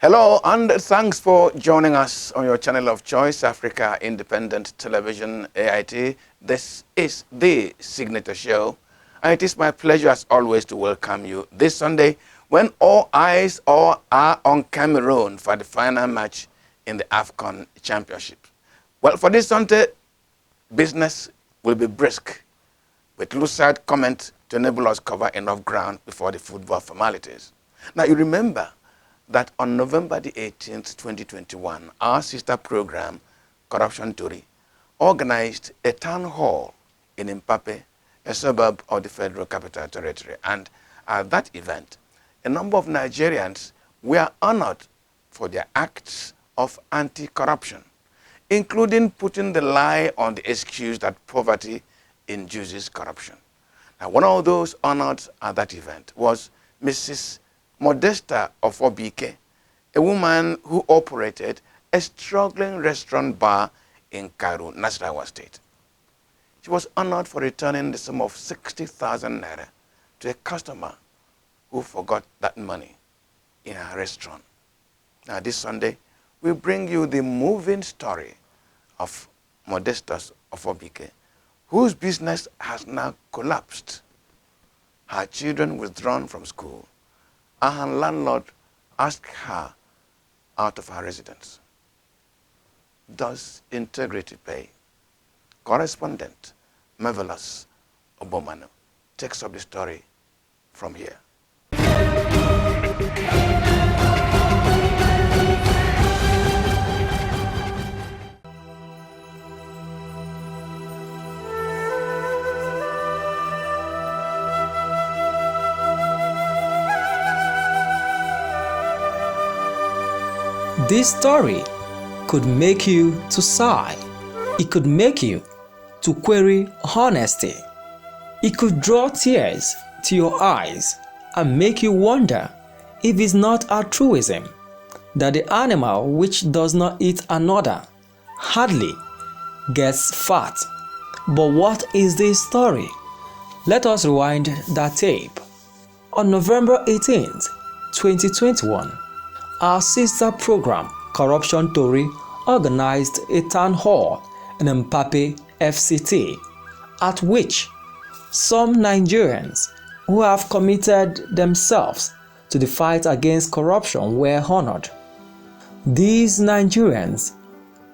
Hello and thanks for joining us on your channel of choice, Africa Independent Television, AIT. This is the Signature Show, and it is my pleasure as always to welcome you this Sunday when all eyes are on Cameroon for the final match in the AFCON Championship. Well, for this Sunday, business will be brisk with lucid comment to enable us cover enough ground before the football formalities. Now, you remember that on November the 18th, 2021, our sister program, Corruption Tori, organized a town hall in Mpape, a suburb of the Federal Capital Territory. And at that event, a number of Nigerians were honored for their acts of anti-corruption, including putting the lie on the excuse that poverty induces corruption. Now, one of those honored at that event was Mrs. Modesta Ofobike, a woman who operated a struggling restaurant bar in Cairo, Nasarawa State. She was honored for returning the sum of 60,000 naira to a customer who forgot that money in her restaurant. Now this Sunday, we bring you the moving story of Modesta Ofobike, whose business has now collapsed, her children withdrawn from school, and her landlord asked her out of her residence. Does integrity pay? Correspondent Marvelous Obomano takes up the story from here. This story could make you to sigh. It could make you to query honesty. It could draw tears to your eyes and make you wonder if it's not altruism that the animal which does not eat another hardly gets fat. But what is this story? Let us rewind that tape. On November 18th, 2021, our sister program, Corruption Tori, organized a town hall in Mpape FCT, at which some Nigerians who have committed themselves to the fight against corruption were honored. These Nigerians,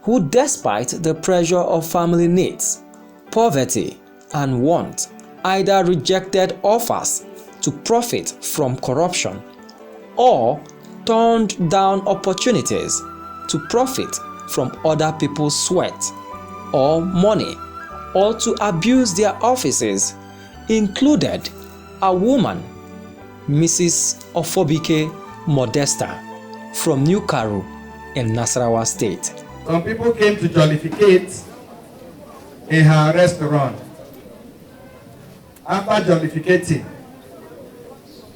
who despite the pressure of family needs, poverty, and want, either rejected offers to profit from corruption or turned down opportunities to profit from other people's sweat or money, or to abuse their offices, included a woman, Mrs. Ofobike Modesta, from New Cairo in Nasarawa State. Some people came to jollificate in her restaurant. After jollificating,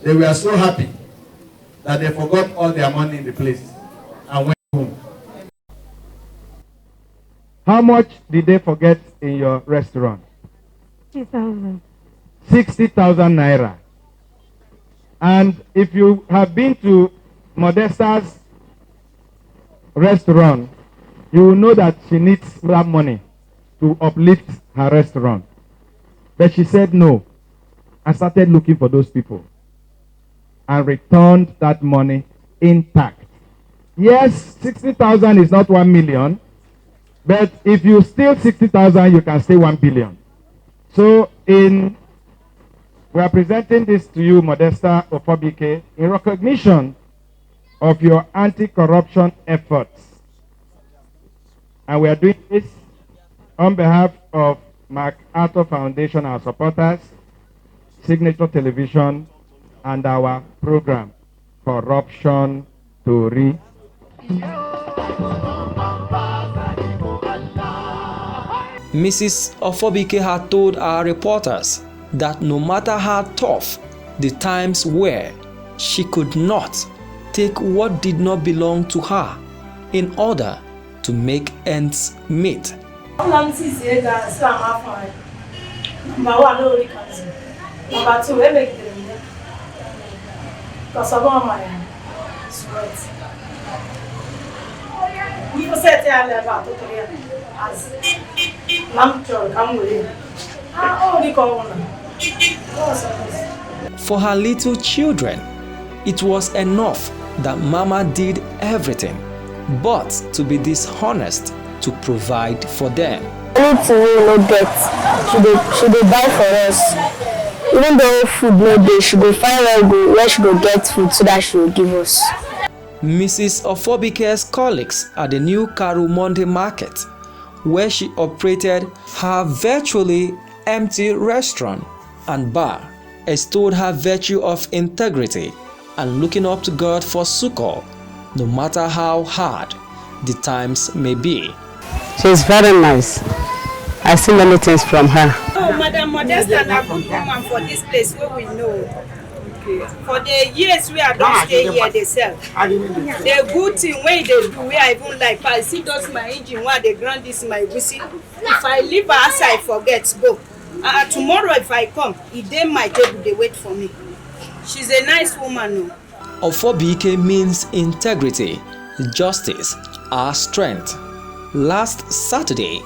they were so happy that they forgot all their money in the place and went home. How much did they forget in your restaurant? 60,000. 60,000 naira. And if you have been to Modesta's restaurant, you will know that she needs that money to uplift her restaurant. But she said no and started looking for those people and returned that money intact. Yes, 60,000 is not 1 million, but if you steal 60,000, you can steal 1 billion. So we are presenting this to you, Modesta Ofobike, in recognition of your anti-corruption efforts. And we are doing this on behalf of MacArthur Foundation, our supporters, Signature Television, and our program, Corruption Tori. Mrs. Ofobike had told our reporters that no matter how tough the times were, she could not take what did not belong to her in order to make ends meet. Number two, because of all my sweat. For her little children, it was enough that Mama did everything, but to be dishonest to provide for them. Anything we no get, she dey buy for us. Even though food no dey, she go find where she go get food so that she will give us. Mrs. Ofobike's colleagues at the new Karu Monday Market, where she operated her virtually empty restaurant and bar, extolled her virtue of integrity and looking up to God for succor, no matter how hard the times may be. She's very nice. I see many things from her. Oh, Madam Modesta, a good woman for this place where we know. For the years we are don't stay here, they sell. The good thing when they do, we I even like. I see those my engine while they grind this my whistle. If I leave her outside, forget go. Tomorrow if I come, it dey my table. They wait for me. She's a nice woman. No? Ofobike means integrity, justice, our strength. Last Saturday,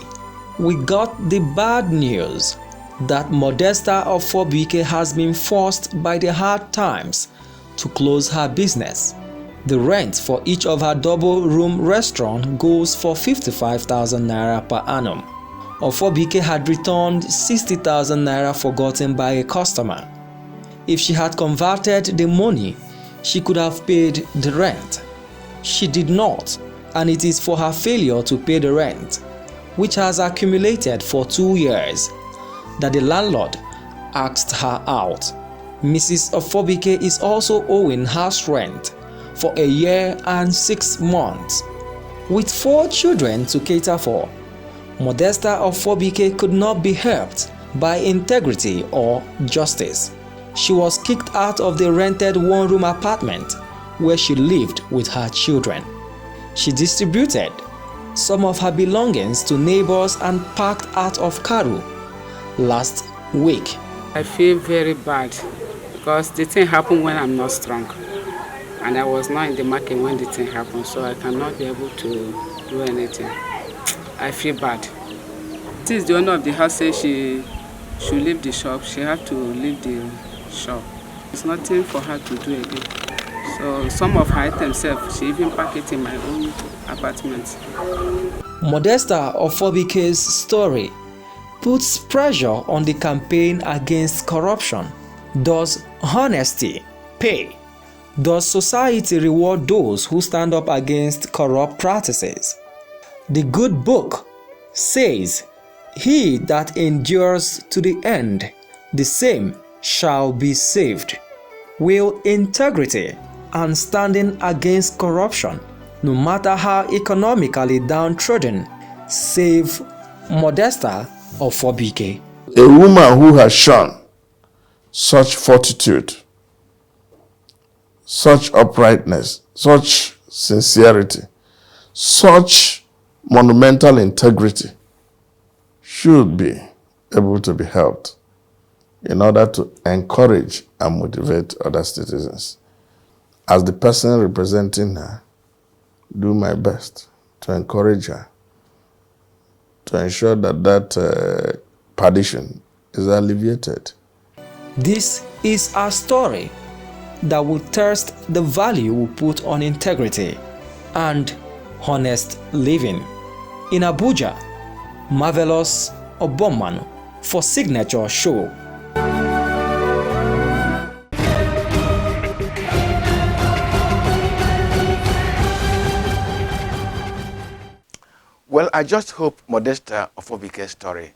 we got the bad news that Modesta Ofobike has been forced by the hard times to close her business. The rent for each of her double-room restaurant goes for 55,000 naira per annum. Ofobike had returned 60,000 naira forgotten by a customer. If she had converted the money, she could have paid the rent. She did not, and it is for her failure to pay the rent, which has accumulated for 2 years, that the landlord asked her out. Mrs. Ofobike is also owing house rent for a year and 6 months. With 4 children to cater for, Modesta Ofobike could not be helped by integrity or justice. She was kicked out of the rented one-room apartment where she lived with her children. She distributed some of her belongings to neighbors and packed out of Karu last week. I feel very bad because the thing happened when I'm not strong. And I was not in the market when the thing happened, so I cannot be able to do anything. I feel bad. Since the owner of the house said she should leave the shop, she had to leave the shop. It's nothing for her to do again. So some of her items, she even packed it in my own apartment. Modesta Ofobike's story puts pressure on the campaign against corruption. Does honesty pay? Does society reward those who stand up against corrupt practices? The good book says, "He that endures to the end, the same shall be saved." Will integrity and standing against corruption, no matter how economically downtrodden, save Modesta Ofobike? A woman who has shown such fortitude, such uprightness, such sincerity, such monumental integrity should be able to be helped in order to encourage and motivate other citizens. As the person representing her, do my best to encourage her, to ensure that that perdition is alleviated. This is a story that will test the value we put on integrity and honest living. In Abuja, Marvelous Obomanu for Signature Show. Well, I just hope Modesta Ofobike's story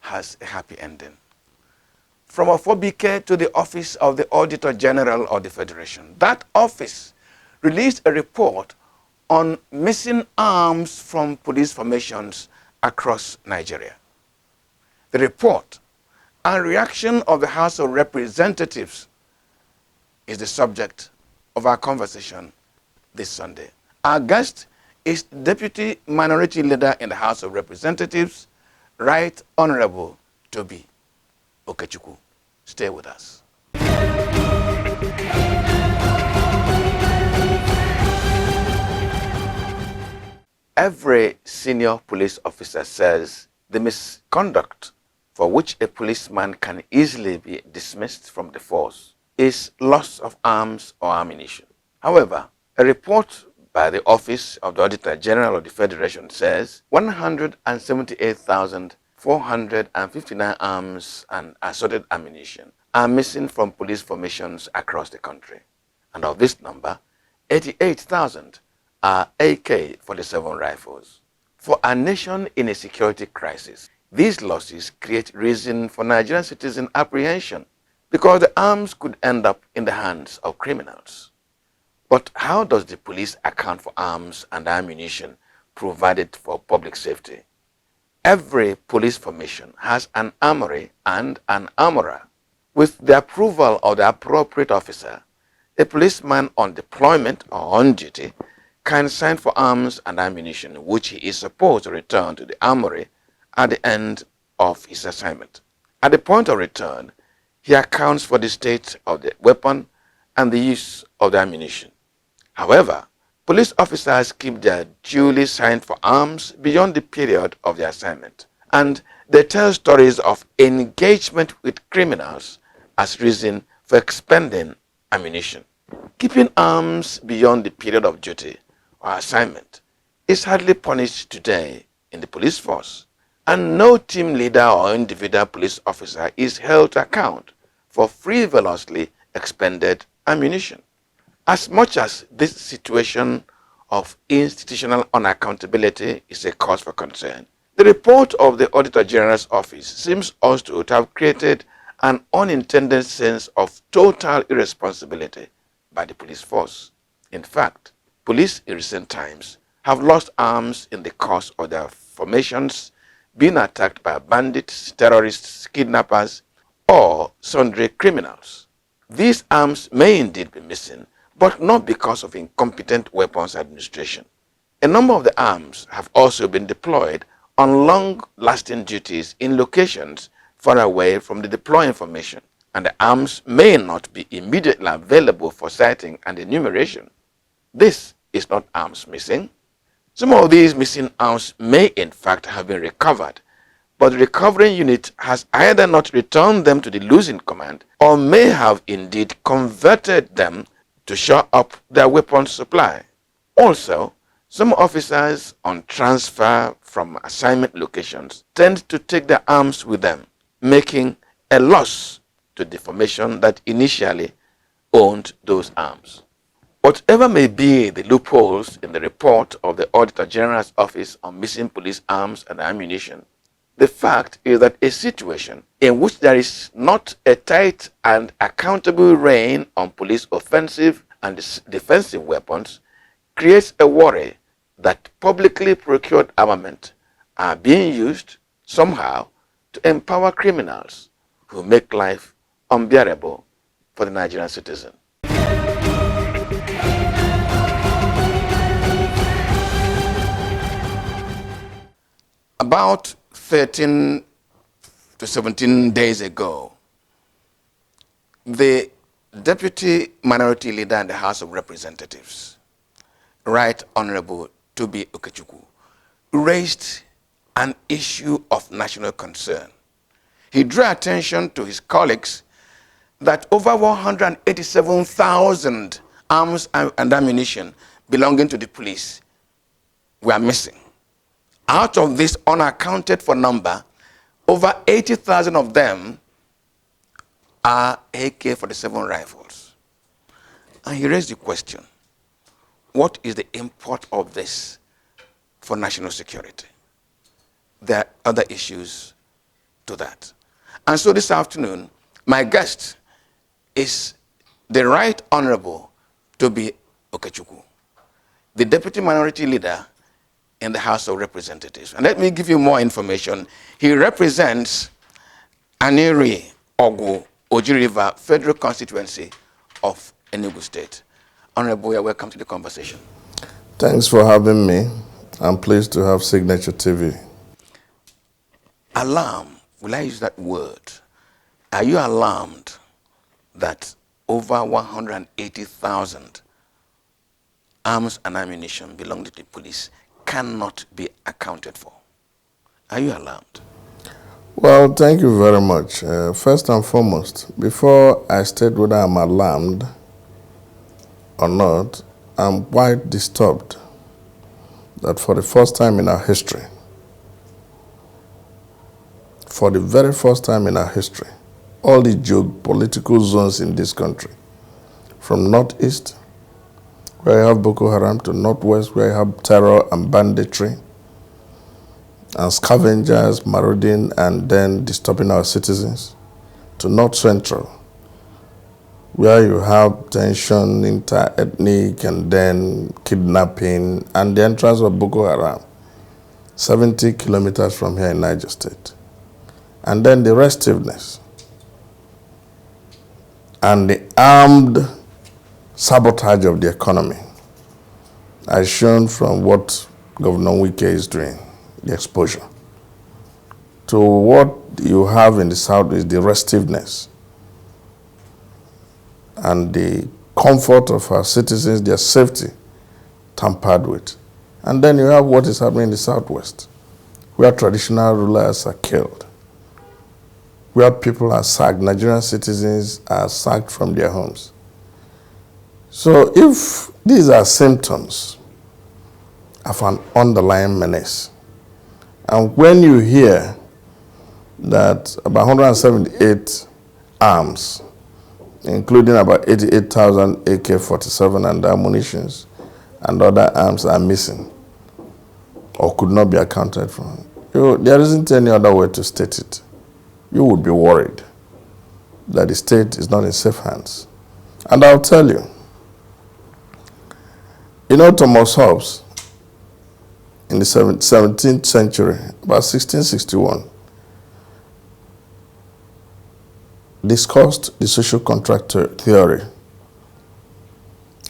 has a happy ending. From Ofobike to the office of the Auditor General of the Federation. That office released a report on missing arms from police formations across Nigeria. The report and reaction of the House of Representatives is the subject of our conversation this Sunday. Our guest is Deputy Minority Leader in the House of Representatives, Right Honorable Toby Okechukwu. Stay with us. Every senior police officer says the misconduct for which a policeman can easily be dismissed from the force is loss of arms or ammunition. However, a report by the Office of the Auditor General of the Federation says 178,459 arms and assorted ammunition are missing from police formations across the country. And of this number, 88,000 are AK-47 rifles. For a nation in a security crisis, these losses create reason for Nigerian citizen apprehension because the arms could end up in the hands of criminals. But how does the police account for arms and ammunition provided for public safety? Every police formation has an armory and an armorer. With the approval of the appropriate officer, a policeman on deployment or on duty can sign for arms and ammunition which he is supposed to return to the armory at the end of his assignment. At the point of return, he accounts for the state of the weapon and the use of the ammunition. However, police officers keep their duly signed for arms beyond the period of their assignment, and they tell stories of engagement with criminals as reason for expending ammunition. Keeping arms beyond the period of duty or assignment is hardly punished today in the police force, and no team leader or individual police officer is held to account for frivolously expended ammunition. As much as this situation of institutional unaccountability is a cause for concern, the report of the Auditor General's Office seems also to have created an unintended sense of total irresponsibility by the police force. In fact, police in recent times have lost arms in the course of their formations being attacked by bandits, terrorists, kidnappers, or sundry criminals. These arms may indeed be missing, but not because of incompetent weapons administration. A number of the arms have also been deployed on long-lasting duties in locations far away from the deploying formation, and the arms may not be immediately available for sighting and enumeration. This is not arms missing. Some of these missing arms may in fact have been recovered, but the recovering unit has either not returned them to the losing command or may have indeed converted them to shore up their weapons supply. Also, some officers on transfer from assignment locations tend to take their arms with them, making a loss to the formation that initially owned those arms. Whatever may be the loopholes in the report of the Auditor General's Office on missing police arms and ammunition, the fact is that a situation in which there is not a tight and accountable rein on police offensive and defensive weapons creates a worry that publicly procured armament are being used somehow to empower criminals who make life unbearable for the Nigerian citizen. About 13 to 17 days ago, the Deputy Minority Leader in the House of Representatives, Right Honorable Toby Okechukwu, raised an issue of national concern. He drew attention to his colleagues that over 187,000 arms and ammunition belonging to the police were missing. Out of this unaccounted for number, over 80,000 of them are AK-47 rifles. And he raised the question, what is the import of this for national security? There are other issues to that. And so this afternoon, my guest is the Right Honorable Toby Okechukwu, the Deputy Minority Leader in the House of Representatives. And let me give you more information. He represents Aniri Ogu Oji River Federal Constituency of Enugu State. Honorable, you're welcome to the conversation. Thanks for having me. I'm pleased to have Signature TV. Alarm, will I use that word? Are you alarmed that over 180,000 arms and ammunition belong to the police cannot be accounted for. Are you alarmed? Well, thank you very much. First and foremost, before I state whether I'm alarmed or not, I'm quite disturbed that for the first time in our history, for the very first time in our history, all the geopolitical zones in this country, from northeast, where you have Boko Haram, to northwest, where you have terror and banditry, and scavengers marauding and then disturbing our citizens, to north central, where you have tension, inter-ethnic, and then kidnapping, and the entrance of Boko Haram, 70 kilometers from here in Niger State. And then the restiveness and the armed sabotage of the economy, as shown from what Governor Wike is doing, the exposure, to what you have in the south is the restiveness and the comfort of our citizens, their safety tampered with. And then you have what is happening in the southwest, where traditional rulers are killed, where people are sacked, Nigerian citizens are sacked from their homes. So if these are symptoms of an underlying menace, and when you hear that about 178 arms, including about 88,000 AK-47 and ammunitions and other arms are missing or could not be accounted for, there isn't any other way to state it. You would be worried that the state is not in safe hands. And I'll tell you, Thomas Hobbes, in the 17th century, about 1661, discussed the social contract theory.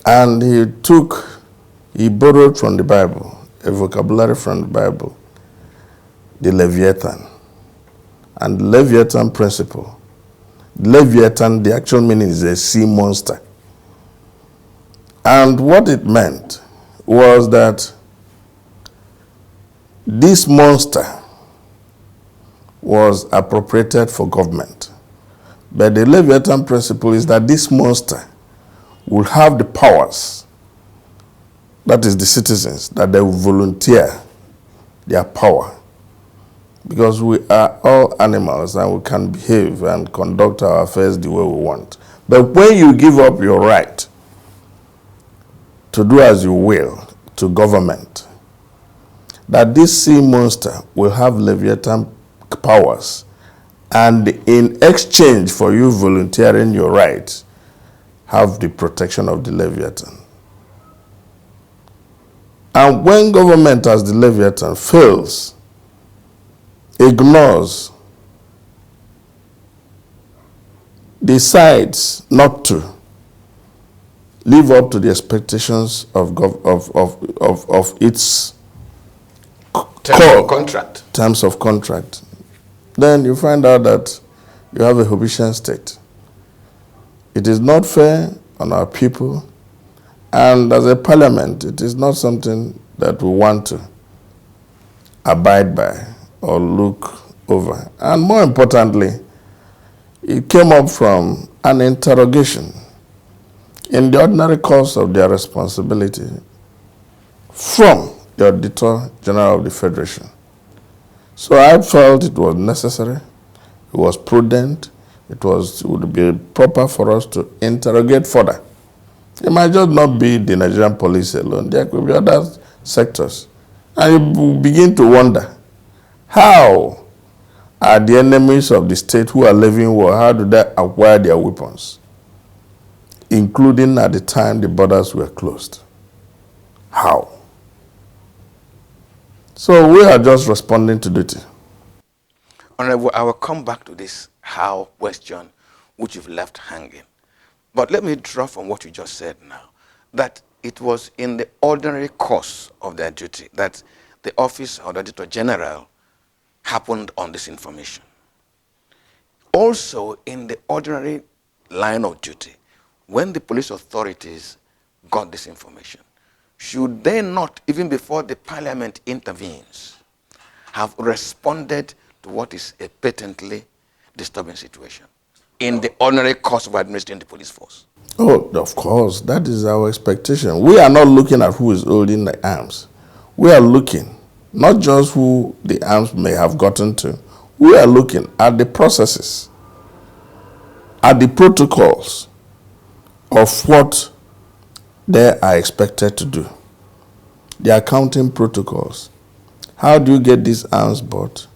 And he borrowed from the Bible, a vocabulary from the Bible, the Leviathan. And the Leviathan principle. Leviathan, the actual meaning is a sea monster. And what it meant was that this monster was appropriated for government. But the Leviathan principle is that this monster will have the powers, that is the citizens, that they will volunteer their power. Because we are all animals and we can behave and conduct our affairs the way we want. But when you give up your right to do as you will to government, that this sea monster will have Leviathan powers, and in exchange for you volunteering your rights, have the protection of the Leviathan. And when government as the Leviathan fails, ignores, decides not to live up to the expectations of its terms of contract, then you find out that you have a Hobbesian state. It is not fair on our people, and as a parliament, it is not something that we want to abide by or look over. And more importantly, it came up from an interrogation in the ordinary course of their responsibility from the Auditor General of the Federation. So I felt it was necessary, it was prudent, it would be proper for us to interrogate further. It might just not be the Nigerian police alone, there could be other sectors. And you begin to wonder, how are the enemies of the state who are living war, how do they acquire their weapons? Including at the time the borders were closed. How? So we are just responding to duty. Honorable, I will come back to this how question which you've left hanging. But let me draw from what you just said now, that it was in the ordinary course of their duty that the office of the Auditor General happened on this information. Also, in the ordinary line of duty, when the police authorities got this information, should they not, even before the parliament intervenes, have responded to what is a patently disturbing situation in the ordinary course of administering the police force? Oh, of course, that is our expectation. We are not looking at who is holding the arms. We are looking not just who the arms may have gotten to. We are looking at the processes, at the protocols of what they are expected to do. The accounting protocols. How do you get these arms bought?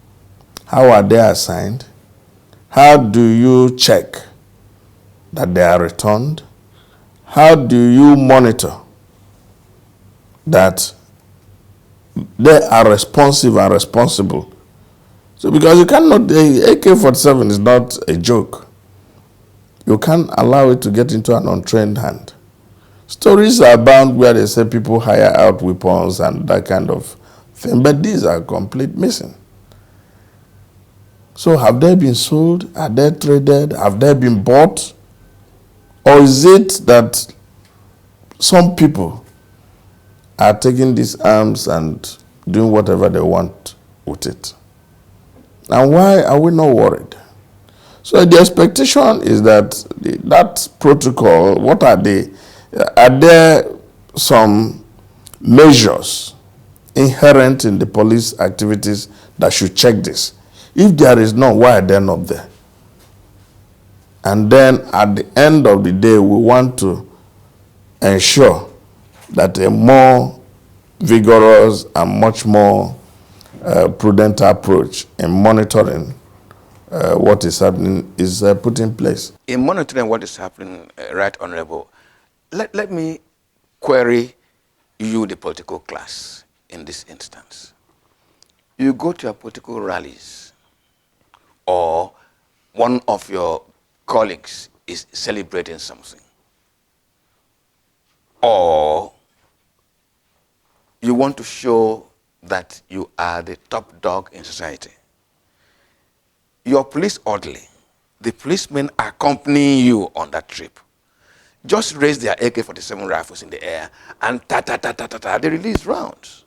How are they assigned? How do you check that they are returned? How do you monitor that they are responsive and responsible? So because you cannot, the AK-47 is not a joke. You can't allow it to get into an untrained hand. Stories are abound where they say people hire out weapons and that kind of thing, but these are complete missing. So have they been sold? Are they traded? Have they been bought? Or is it that some people are taking these arms and doing whatever they want with it? And why are we not worried? So the expectation is that that protocol, what are they? Are there some measures inherent in the police activities that should check this? If there is none, why are they not there? And then at the end of the day, we want to ensure that a more vigorous and much more prudent approach in monitoring what is happening is put in place. In monitoring what is happening, Right Honorable, let me query you, the political class, in this instance. You go to your political rallies, or one of your colleagues is celebrating something, or you want to show that you are the top dog in society. Your police orderly, the policemen accompanying you on that trip, just raise their AK-47 rifles in the air and they release rounds.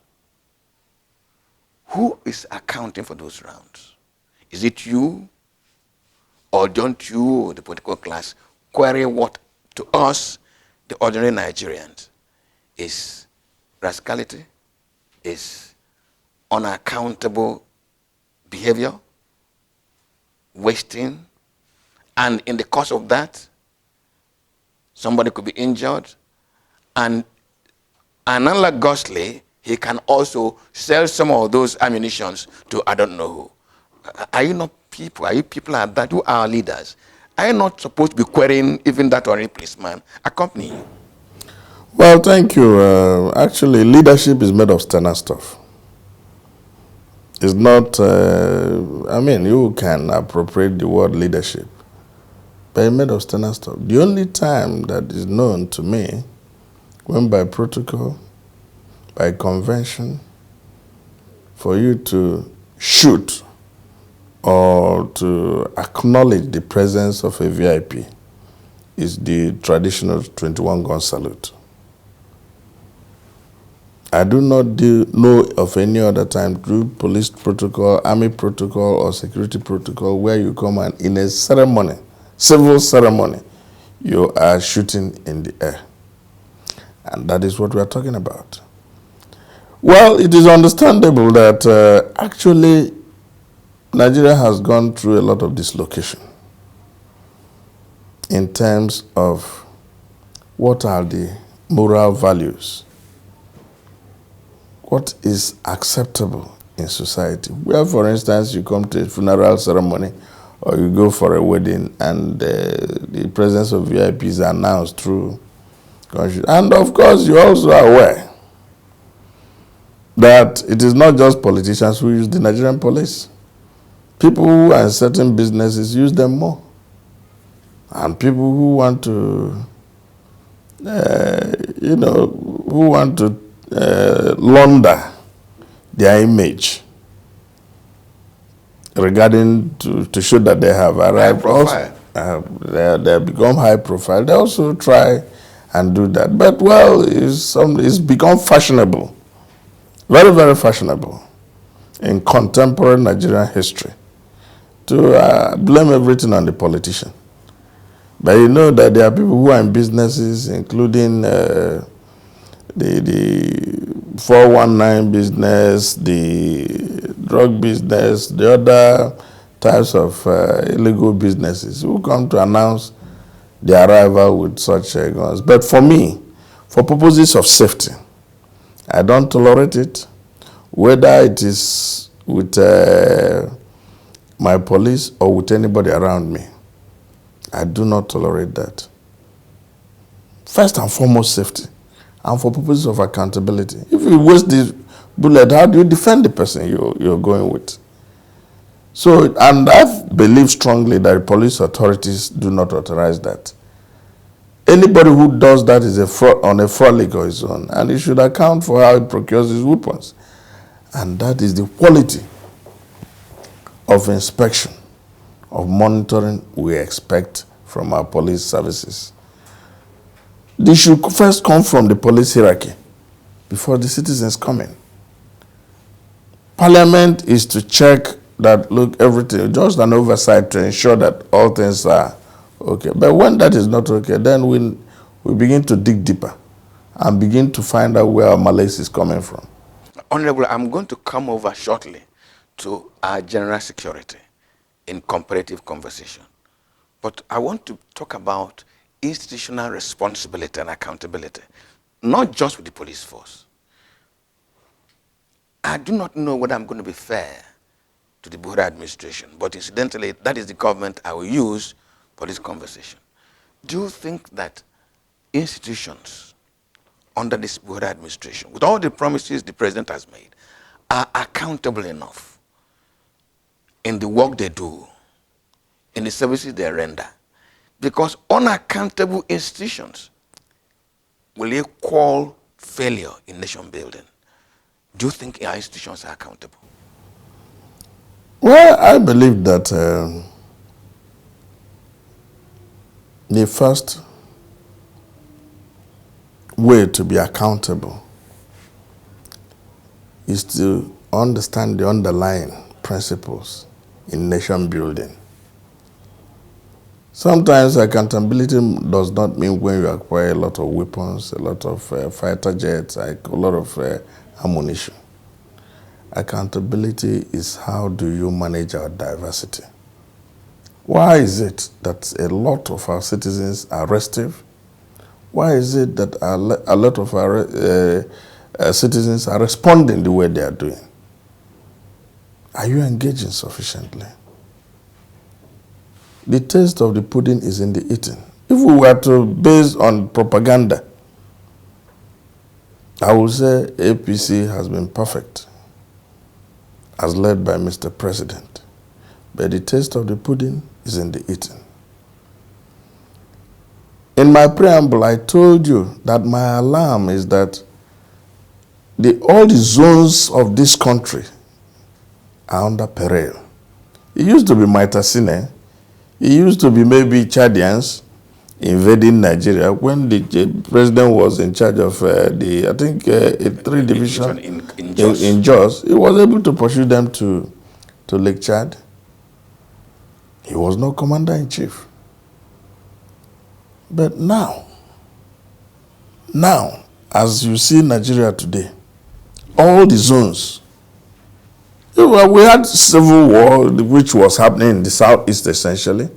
Who is accounting for those rounds? Is it you? Or don't you, the political class, query what to us, the ordinary Nigerians, is rascality, is unaccountable behavior, wasting, and in the course of that, somebody could be injured, and analogously, he can also sell some of those ammunitions to I don't know who. Are you not people? Are you people like that who are leaders? Are you not supposed to be querying even that ordinary policeman accompanying you? Well, thank you. Actually, leadership is made of sterner stuff. It's not, I mean, you can appropriate the word leadership, but it's made of sterner stuff. The only time that is known to me, when by protocol, by convention, for you to shoot or to acknowledge the presence of a VIP is the traditional 21 gun salute. I do not know of any other time through police protocol, army protocol, or security protocol where you come and in a ceremony, civil ceremony, you are shooting in the air. And that is what we are talking about. Well, it is understandable that actually Nigeria has gone through a lot of dislocation in terms of what are the moral values, what is acceptable in society. Where, for instance, you come to a funeral ceremony or you go for a wedding and the presence of VIPs are announced through conscience. And of course, you also are aware that it is not just politicians who use the Nigerian police. People who are in certain businesses use them more. And people who want to, who want to launder their image regarding to show that they have arrived. High profile. They become high profile. They also try and do that. But well, it's become fashionable, very, very fashionable in contemporary Nigerian history to blame everything on the politician. But you know that there are people who are in businesses, including the 419 business, the drug business, the other types of illegal businesses who come to announce the arrival with such guns. But for me, for purposes of safety, I don't tolerate it, whether it is with my police or with anybody around me. I do not tolerate that. First and foremost, safety, and for purposes of accountability. If you waste this bullet, how do you defend the person you're going with? So, and I believe strongly that police authorities do not authorize that. Anybody who does that is on a frolic of his own, and he should account for how he procures his weapons. And that is the quality of inspection, of monitoring we expect from our police services. They should first come from the police hierarchy before the citizens come in. Parliament is to check that, look, everything, just an oversight to ensure that all things are okay. But when that is not okay, then we begin to dig deeper and begin to find out where our malaise is coming from. Honorable, I'm going to come over shortly to our general security in comparative conversation. But I want to talk about institutional responsibility and accountability, not just with the police force. I do not know whether I'm going to be fair to the Buhari administration, but incidentally, that is the government I will use for this conversation. Do you think that institutions under this Buhari administration, with all the promises the president has made, are accountable enough in the work they do, in the services they render? Because unaccountable institutions will equal failure in nation building. Do you think our institutions are accountable? Well, I believe that the first way to be accountable is to understand the underlying principles in nation building. Sometimes accountability does not mean when you acquire a lot of weapons, a lot of fighter jets, a lot of ammunition. Accountability is how do you manage our diversity. Why is it that a lot of our citizens are restive? Why is it that a lot of our citizens are responding the way they are doing? Are you engaging sufficiently? The taste of the pudding is in the eating. If we were to base on propaganda, I would say APC has been perfect, as led by Mr. President. But the taste of the pudding is in the eating. In my preamble, I told you that my alarm is that all the zones of this country are under peril. It used to be Maitasine. It used to be maybe Chadians invading Nigeria when the president was in charge of a 3 division in Jos. He was able to pursue them to Lake Chad. He was no commander-in-chief. But now, as you see Nigeria today, all the zones, we had civil war, which was happening in the southeast essentially.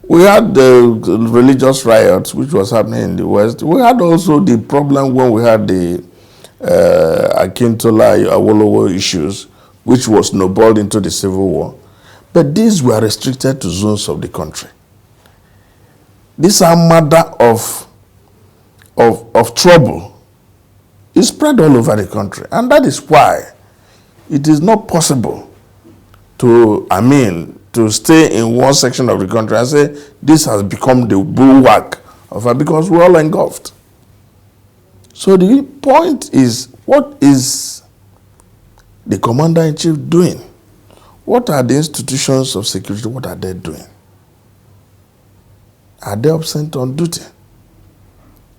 We had the religious riots, which was happening in the west. We had also the problem when we had the Akintola Awolowo issues, which was snowballed into the civil war. But these were restricted to zones of the country. This armada of trouble is spread all over the country. And that is why it is not possible to stay in one section of the country and say this has become the bulwark of it, because we're all engulfed. So the point is, what is the commander-in-chief doing? What are the institutions of security, what are they doing? Are they absent on duty?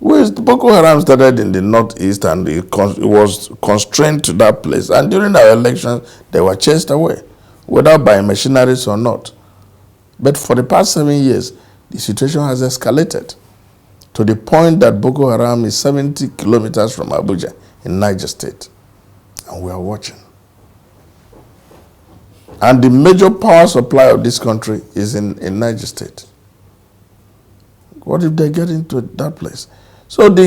Boko Haram started in the northeast and it was constrained to that place. And during our elections, they were chased away, whether by machineries or not. But for the past 7 years, the situation has escalated to the point that Boko Haram is 70 kilometers from Abuja in Niger State. And we are watching. And the major power supply of this country is in Niger State. What if they get into that place? So the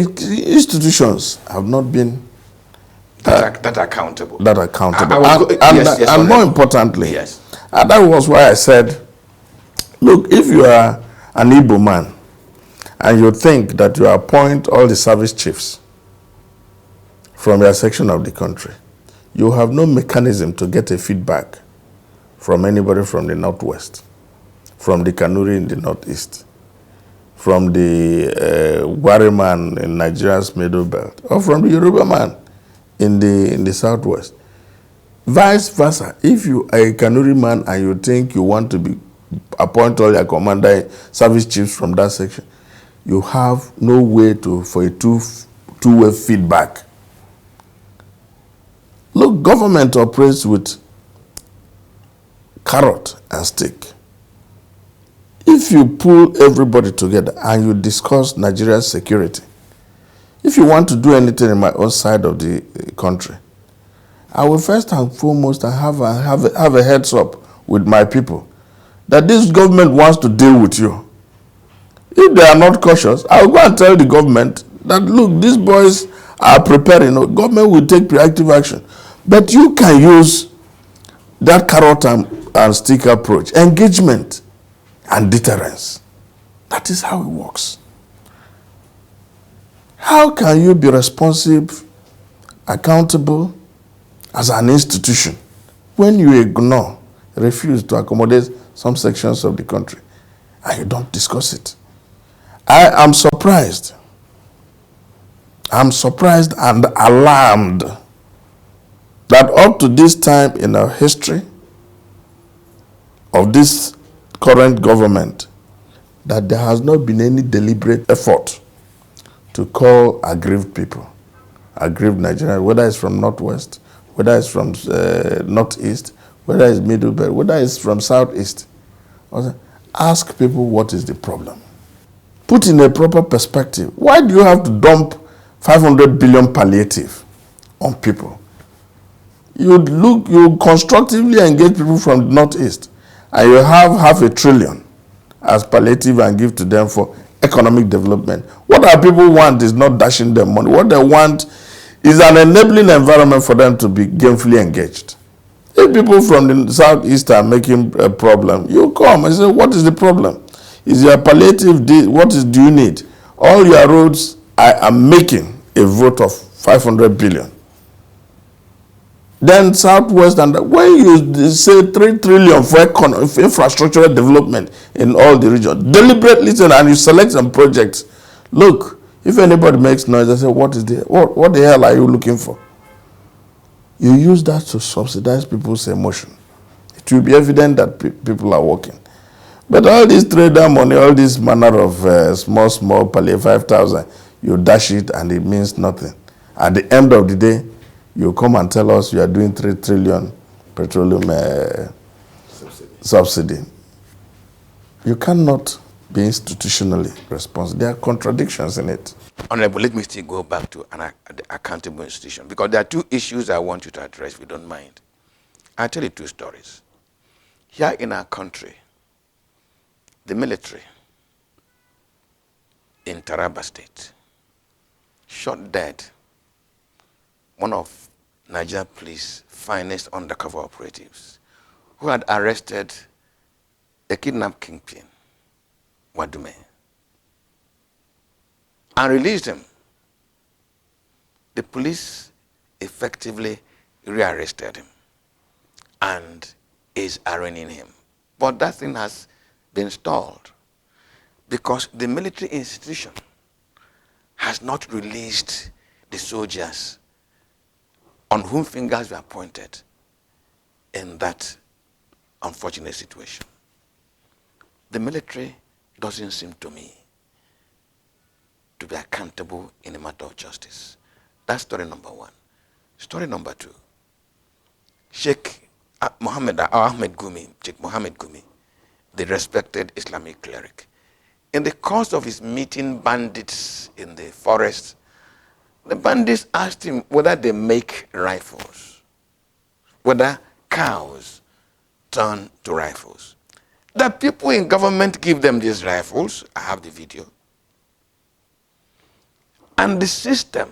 institutions have not been that accountable. That accountable. And more importantly, yes. And that was why I said, look, if you are an Igbo man and you think that you appoint all the service chiefs from your section of the country, you have no mechanism to get a feedback from anybody from the northwest, from the Kanuri in the northeast, from the Wari man in Nigeria's middle belt, or from the Yoruba man in the southwest. Vice versa, if you are a Kanuri man and you think you want to appoint all your commander service chiefs from that section, you have no way for a two-way feedback. Look, government operates with carrot and stick. If you pull everybody together and you discuss Nigeria's security, if you want to do anything in my own side of the country, I will first and foremost have a heads up with my people that this government wants to deal with you. If they are not cautious, I will go and tell the government that, look, these boys are preparing. Government will take proactive action. But you can use that carrot and stick approach, engagement and deterrence. That is how it works. How can you be responsive, accountable as an institution when you ignore, refuse to accommodate some sections of the country and you don't discuss it? I am surprised. I'm surprised and alarmed that up to this time in our history of this current government, that there has not been any deliberate effort to call aggrieved people, aggrieved Nigerians, whether it's from northwest, whether it's from northeast, whether it's middle belt, whether it's from southeast. Ask people what is the problem. Put in a proper perspective. Why do you have to dump 500 billion palliative on people? You constructively engage people from the northeast and you have $500 billion as palliative and give to them for economic development. What our people want is not dashing them money. What they want is an enabling environment for them to be gainfully engaged. If people from the southeast are making a problem, you come and say, what is the problem? Is your palliative, do you need? All your roads, I am making a vote of 500 billion. Then southwest, and when you say 3 trillion for infrastructural development in all the region, deliberately and you select some projects, look, if anybody makes noise, I say, what the hell are you looking for? You use that to subsidize people's emotion. It will be evident that people are working. But all this trader money, all this manner of small, palliative 5,000, you dash it and it means nothing. At the end of the day, you come and tell us you are doing 3 trillion petroleum subsidy. You cannot be institutionally responsible. There are contradictions in it. Honorable, let me still go back to the accountable institution, because there are 2 issues I want you to address, if you don't mind. I'll tell you 2 stories. Here in our country, the military in Taraba State shot dead one of Nigeria Police finest undercover operatives who had arrested a kidnapped kingpin, Wadume, and released him. The police effectively rearrested him and is arraigning him. But that thing has been stalled because the military institution has not released the soldiers on whom fingers were pointed in that unfortunate situation. The military doesn't seem to me to be accountable in a matter of justice. That's story number one. Story number two. Sheikh Ahmed Gumi, the respected Islamic cleric, in the course of his meeting bandits in the forest, the bandits asked him whether they make rifles, whether cows turn to rifles. The people in government give them these rifles. I have the video. And the system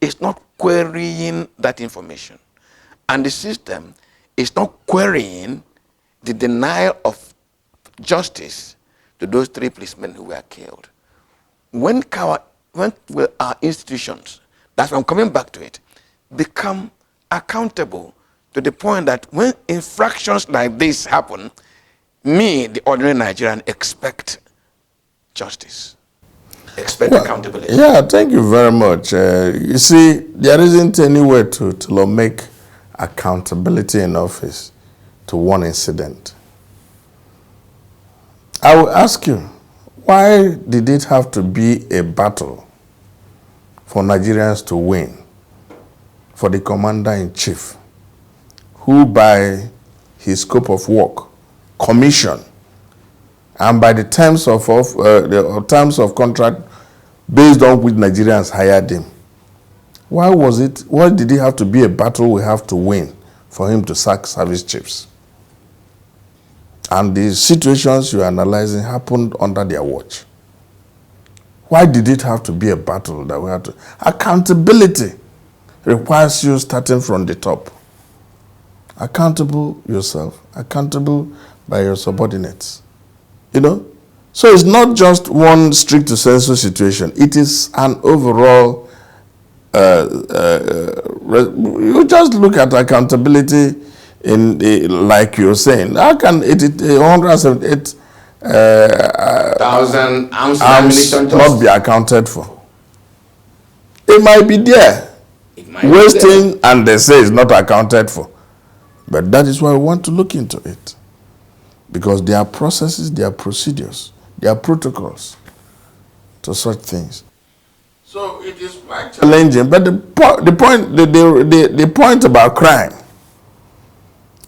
is not querying that information. And the system is not querying the denial of justice to those 3 policemen who were killed. When will our institutions, that's why I'm coming back to it, become accountable to the point that when infractions like this happen, me, the ordinary Nigerian, expect justice, expect accountability. Yeah, thank you very much. You see, there isn't any way to make accountability in office to one incident. I will ask you, why did it have to be a battle for Nigerians to win for the commander-in-chief, who by his scope of work, commission, and by the terms of contract based on which Nigerians hired him? Why did it have to be a battle we have to win for him to sack service chiefs? And the situations you're analyzing happened under their watch. Why did it have to be a battle that we had to? Accountability requires you starting from the top. Accountable yourself, accountable by your subordinates. You know? So it's not just one strict sensu situation. It is an overall, you just look at accountability in like you're saying. How can 178 1,000 ounces arms not be accounted for? It might be there, wasting, and they say it's not accounted for. But that is why we want to look into it. Because there are processes, there are procedures, there are protocols to such things. So it is quite challenging. But the point about crime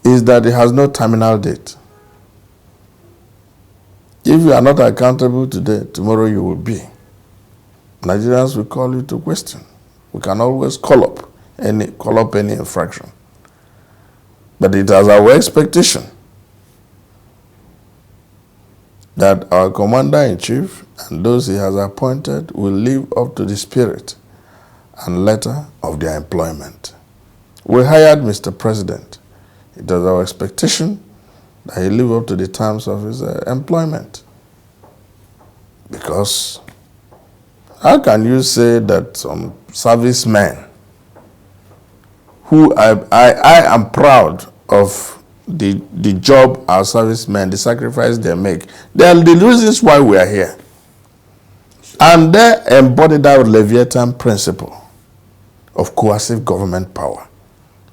is that it has no terminal date. If you are not accountable today, tomorrow you will be. Nigerians will call you to question. We can always call up any infraction. But it is our expectation that our commander-in-chief and those he has appointed will live up to the spirit and letter of their employment. We hired Mr. President. It is our expectation that he live up to the terms of his employment. Because how can you say that some servicemen who I am proud of the job our servicemen, the sacrifice they make. They are the reasons why we are here. And they embody that Leviathan principle of coercive government power.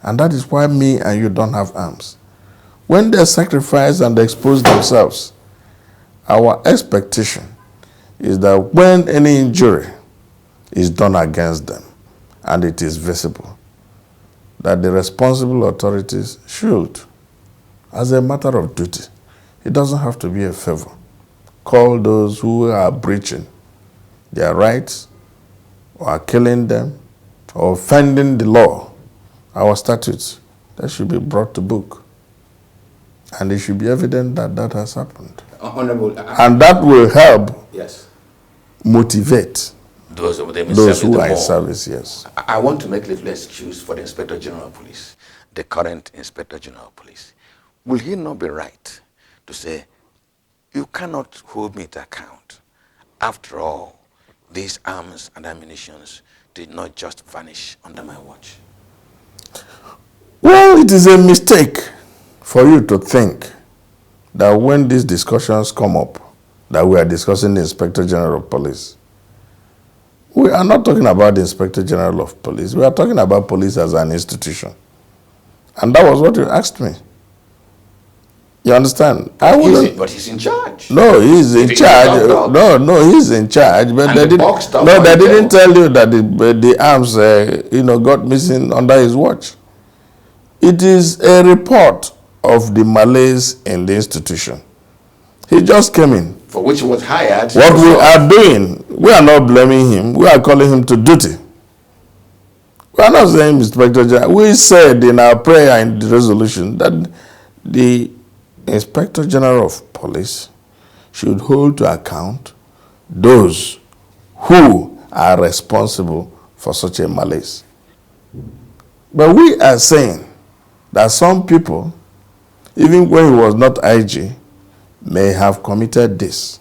And that is why me and you don't have arms. When they sacrifice and expose themselves, our expectation is that when any injury is done against them and it is visible, that the responsible authorities should, as a matter of duty, it doesn't have to be a favor, call those who are breaching their rights or are killing them or offending the law, our statutes, that should be brought to book. And it should be evident that that has happened. Honorable, and that will help motivate those who are in service, yes. I want to make a little excuse for the Inspector General of Police, the current Inspector General of Police. Will he not be right to say, you cannot hold me to account? After all, these arms and ammunitions did not just vanish under my watch. Well, it is a mistake for you to think that when these discussions come up, that we are discussing the Inspector General of Police. We are not talking about the Inspector General of Police. We are talking about police as an institution. And that was what you asked me. You understand? I wouldn't. But he's in charge. No, he's in charge. No, he's in charge. But they didn't tell you that the arms, got missing under his watch. It is a report of the malaise in the institution. He just came in. For which he was hired. What we are doing, we are not blaming him. We are calling him to duty. We are not saying Inspector General. We said in our prayer in the resolution that the Inspector General of Police should hold to account those who are responsible for such a malaise. But we are saying that some people, even when he was not IG, may have committed this.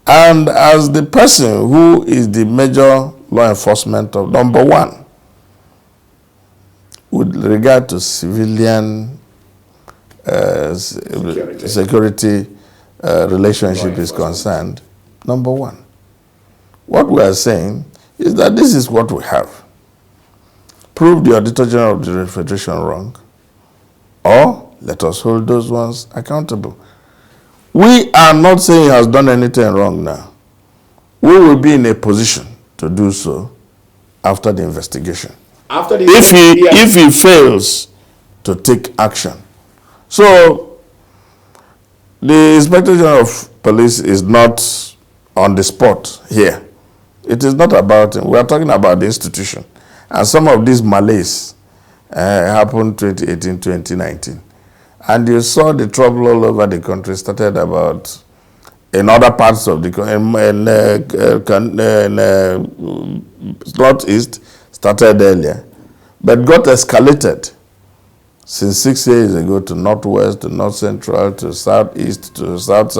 And as the person who is the major law enforcement of number one, with regard to civilian security relationship is concerned, number one, what we are saying is that this is what we have. Prove the Auditor General of the Federation wrong, or let us hold those ones accountable. We are not saying he has done anything wrong now. We will be in a position to do so after the investigation. If he fails to take action. So, the Inspector General of Police is not on the spot here. It is not about him. We are talking about the institution. And some of these malaise happened 2018, 2019. And you saw the trouble all over the country started about in other parts of the northeast, started earlier, but got escalated since 6 years ago to northwest, to north central, to southeast, to south,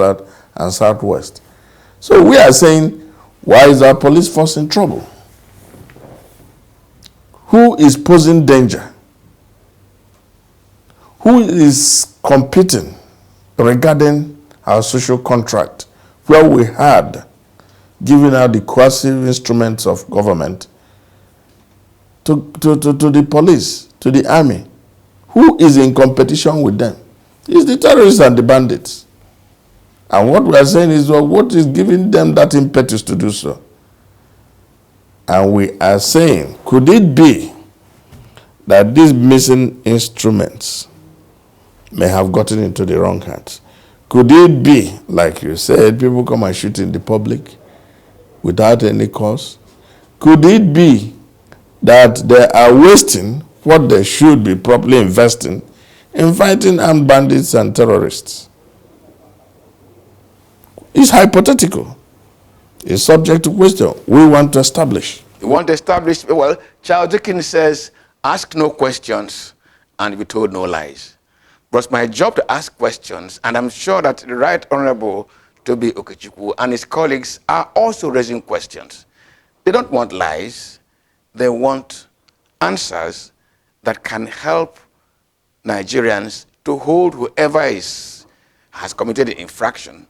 and southwest. So we are saying, why is our police force in trouble? Who is posing danger? Who is competing regarding our social contract, where we had given out the coercive instruments of government to the police, to the army? Who is in competition with them? It's the terrorists and the bandits. And what we are saying is, well, what is giving them that impetus to do so? And we are saying, could it be that these missing instruments may have gotten into the wrong hands? Could it be, like you said, people come and shoot in the public without any cause? Could it be that they are wasting what they should be properly investing in fighting armed bandits and terrorists? It's hypothetical. It's subject to question. We want to establish. You want to establish? Well, Charles Dickens says, ask no questions and be told no lies. But it's my job to ask questions, and I'm sure that the Right Honorable Toby Okechukwu and his colleagues are also raising questions. They don't want lies. They want answers that can help Nigerians to hold whoever has committed the infraction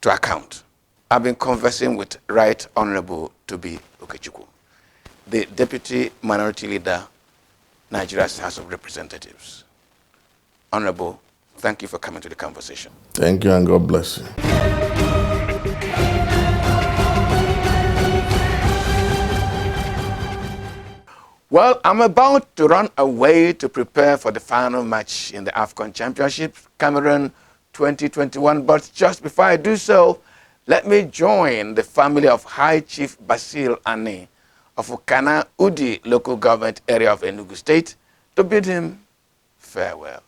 to account. I've been conversing with Right Honorable Toby Okechukwu, the Deputy Minority Leader, Nigeria's House of Representatives. Honorable, thank you for coming to the conversation. Thank you, and God bless you. Well, I'm about to run away to prepare for the final match in the AFCON Championship, Cameroon 2021. But just before I do so, let me join the family of High Chief Basil Ane of Ukana Udi local government area of Enugu State to bid him farewell.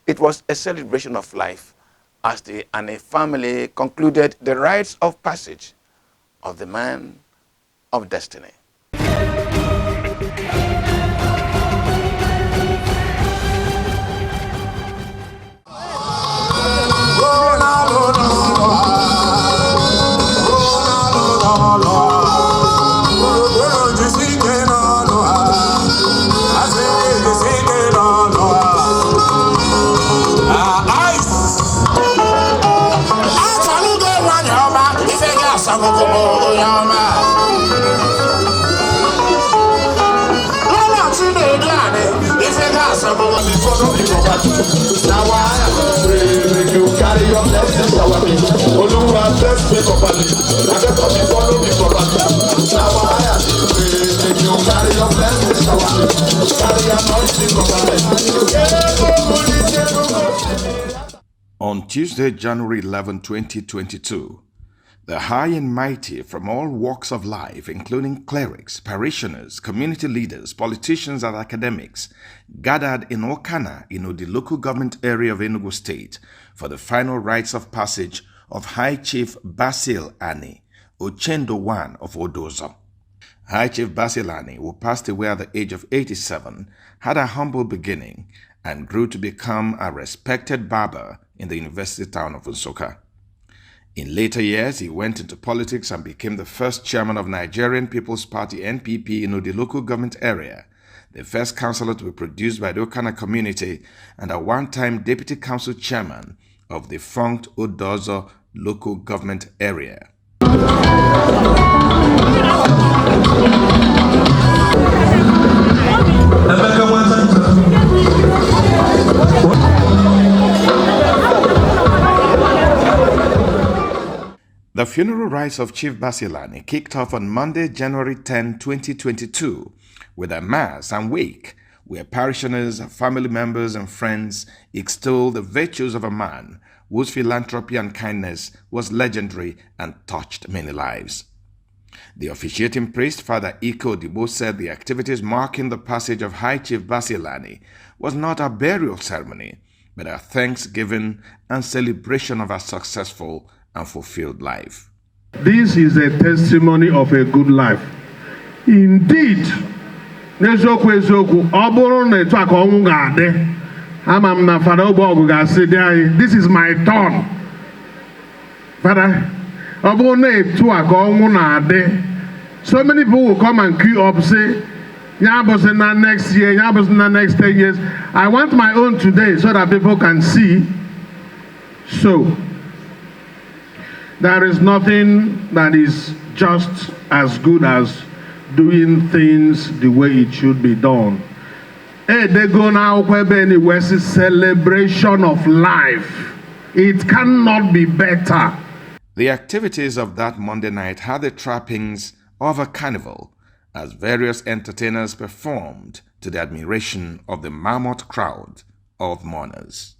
It was a celebration of life as the Ane family concluded the rites of passage of the man of destiny. Now why? On Tuesday, January 11, 2022, the high and mighty from all walks of life, including clerics, parishioners, community leaders, politicians, and academics, gathered in Okana, the local government area of Enugu State, for the final rites of passage of High Chief Basil Ani, Ochendo I of Odozo. High Chief Basil Ani, who passed away at the age of 87, had a humble beginning and grew to become a respected barber in the university town of Nsukka. In later years, he went into politics and became the first chairman of Nigerian People's Party (NPP) in the local government area, the first councillor to be produced by the Okana community, and a one-time deputy council chairman of the defunct Odozo local government area. The funeral rites of Chief Basil Ani kicked off on Monday, January 10, 2022, with a mass and wake where parishioners, family members, and friends extolled the virtues of a man whose philanthropy and kindness was legendary and touched many lives. The officiating priest, Father Iko Dibo, said the activities marking the passage of High Chief Basil Ani was not a burial ceremony, but a thanksgiving and celebration of a successful and fulfilled life. This is a testimony of a good life. Indeed, this is my turn. Father, so many people will come and queue up, say, next year, next 10 years. I want my own today so that people can see. So, there is nothing that is just as good as doing things the way it should be done. They go now anywhere, celebration of life. It cannot be better. The activities of that Monday night had the trappings of a carnival as various entertainers performed to the admiration of the mammoth crowd of mourners.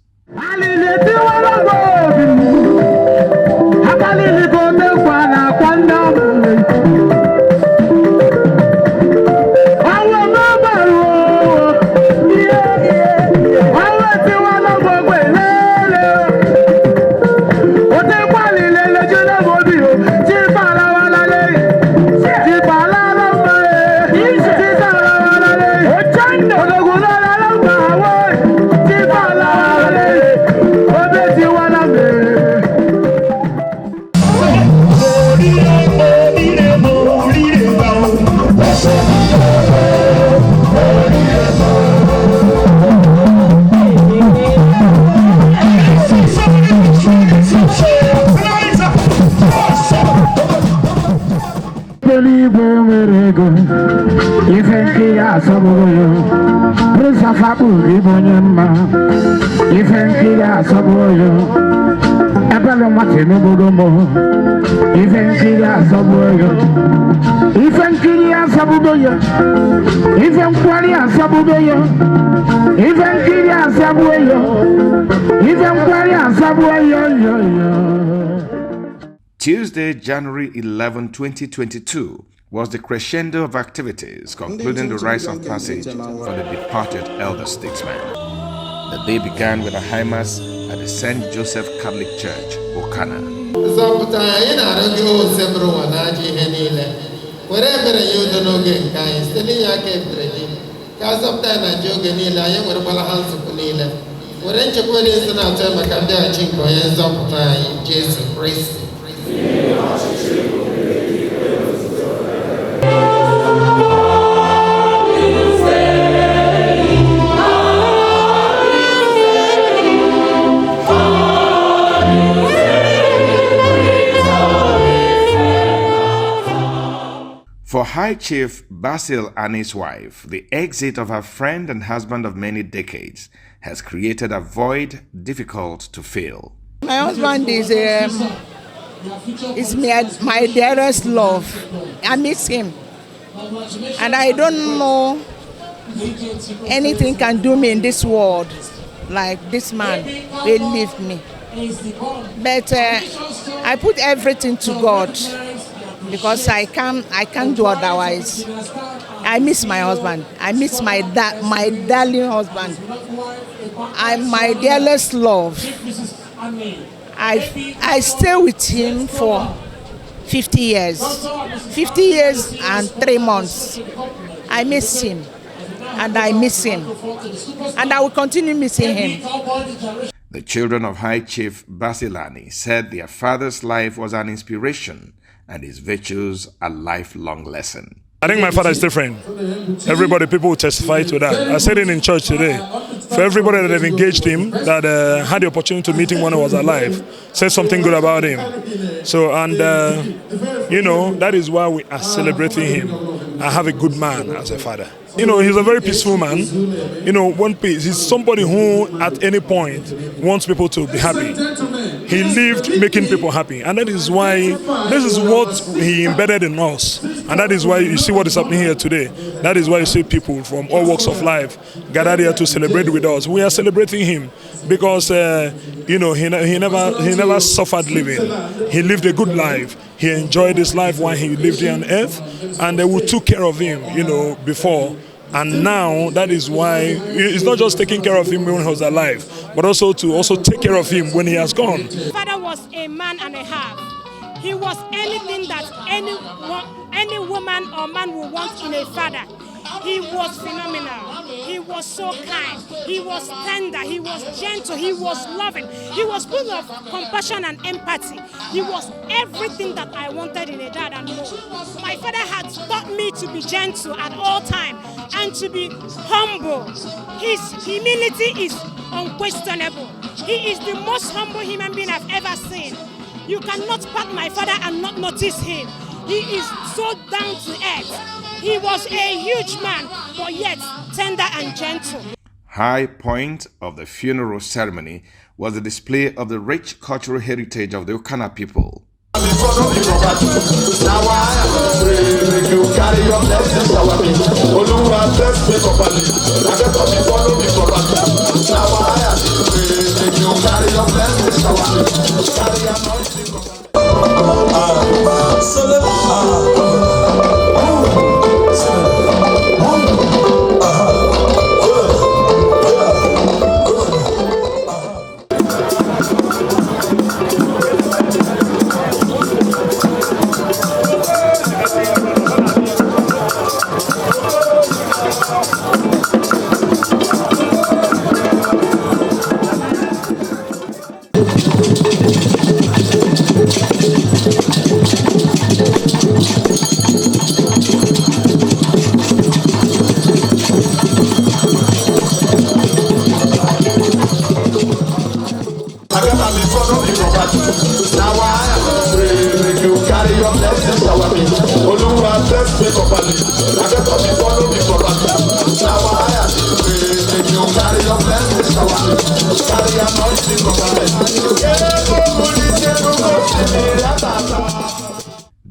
Tuesday, January 11, 2022 was the crescendo of activities concluding the rites of passage for the departed elder statesman. The day began with a high mass at the St. Joseph Catholic Church, Okana. For High Chief Basil Ani's wife, the exit of her friend and husband of many decades has created a void difficult to fill. My husband is my dearest love. I miss him. And I don't know anything can do me in this world like this man. They leave me. But I put everything to God because I can't do otherwise. I miss my husband. I miss my darling husband. I'm my dearest love. I stay with him for 50 years. 50 years and 3 months. I miss him. And I miss him. And I will continue missing him. The children of High Chief Basilani said their father's life was an inspiration and his virtues a lifelong lesson. I think my father is different. People will testify to that. I said it in church today. For everybody that have engaged him, that had the opportunity to meet him when he was alive, said something good about him. So, and that is why we are celebrating him. I have a good man as a father. He's a very peaceful man. One piece. He's somebody who, at any point, wants people to be happy. He lived making people happy, and that is why this is what he embedded in us, and that is why you see what is happening here today. That is why you see people from all walks of life gathered here to celebrate with us. We are celebrating him because he never suffered living. He lived a good life. He enjoyed his life while he lived here on earth, and we took care of him, before. And now that is why it's not just taking care of him when he was alive, but also to take care of him when he has gone. Father was a man and a half. He was anything that any woman or man would want in a father. He was phenomenal. He was so kind. He was tender. He was gentle. He was loving. He was full of compassion and empathy. He was everything that I wanted in a dad and more. My father had taught me to be gentle at all times and to be humble. His humility is unquestionable. He is the most humble human being I've ever seen. You cannot pat my father and not notice him. He is so down to earth. He was a huge man, but yet tender and gentle. High point of the funeral ceremony was the display of the rich cultural heritage of the Okana people.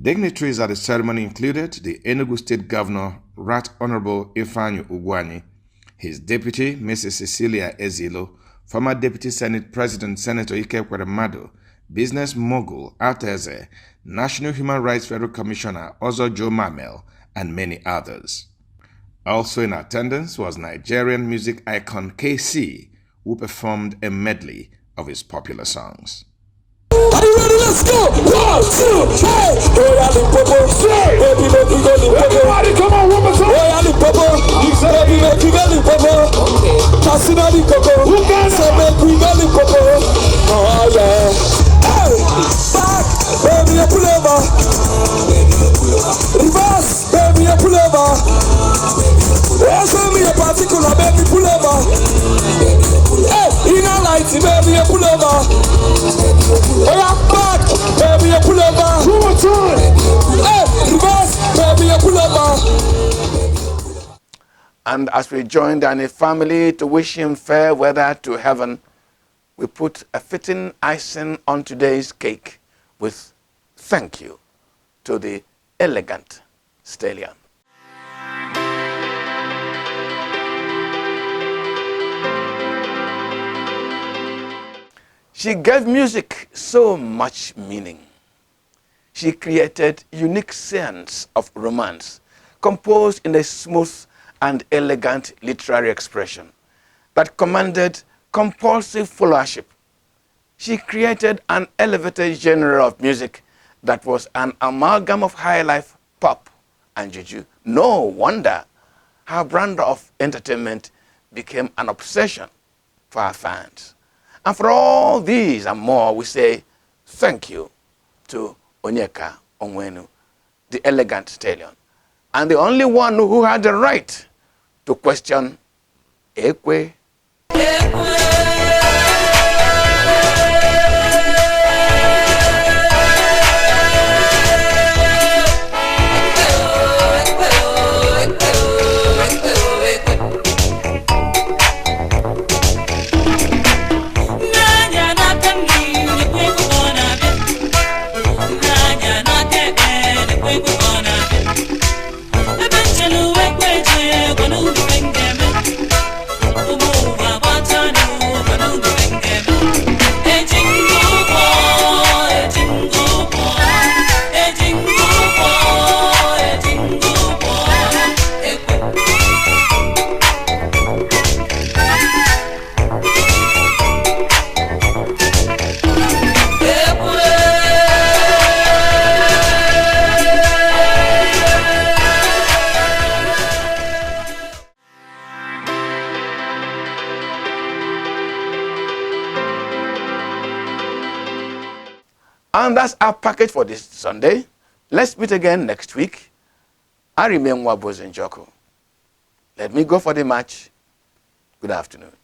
Dignitaries at the ceremony included the Enugu State Governor, Right Honorable Ifeanyi Ugwuanyi, his deputy, Mrs. Cecilia Ezilo, former Deputy Senate President Senator Ike Ekweremadu, business mogul Arteze, National Human Rights Federal Commissioner Ozo Joe Mamel, and many others. Also in attendance was Nigerian music icon KC, who performed a medley of his popular songs. Are you ready? Let's go! 1, 2, 3! Everybody come on, one more time! Baby, make you get it, Popo! Casino the Coco! Who can say make we get it, Popo? Oh yeah! Hey! Back! Baby, you pull over! Reverse! Baby, you pull over! Show me a particular, baby, pull over! Hey! Inner lights, baby, you pull over! Oh yeah, back, baby, you pull over. 2 more times. Hey, reverse, baby, you pull over. And as we joined in a family to wish him fair weather to heaven, we put a fitting icing on today's cake with thank you to the elegant stallion. She gave music so much meaning. She created unique scenes of romance, composed in a smooth and elegant literary expression that commanded compulsive followership. She created an elevated genre of music that was an amalgam of high life, pop, and juju. No wonder her brand of entertainment became an obsession for her fans. And for all these and more, we say thank you to Onyeka Onwenu, the elegant stallion, and the only one who had the right to question Ekwe. And that's our package for this Sunday. Let's meet again next week. I remain Waboz Njoko. Let me go for the match. Good afternoon.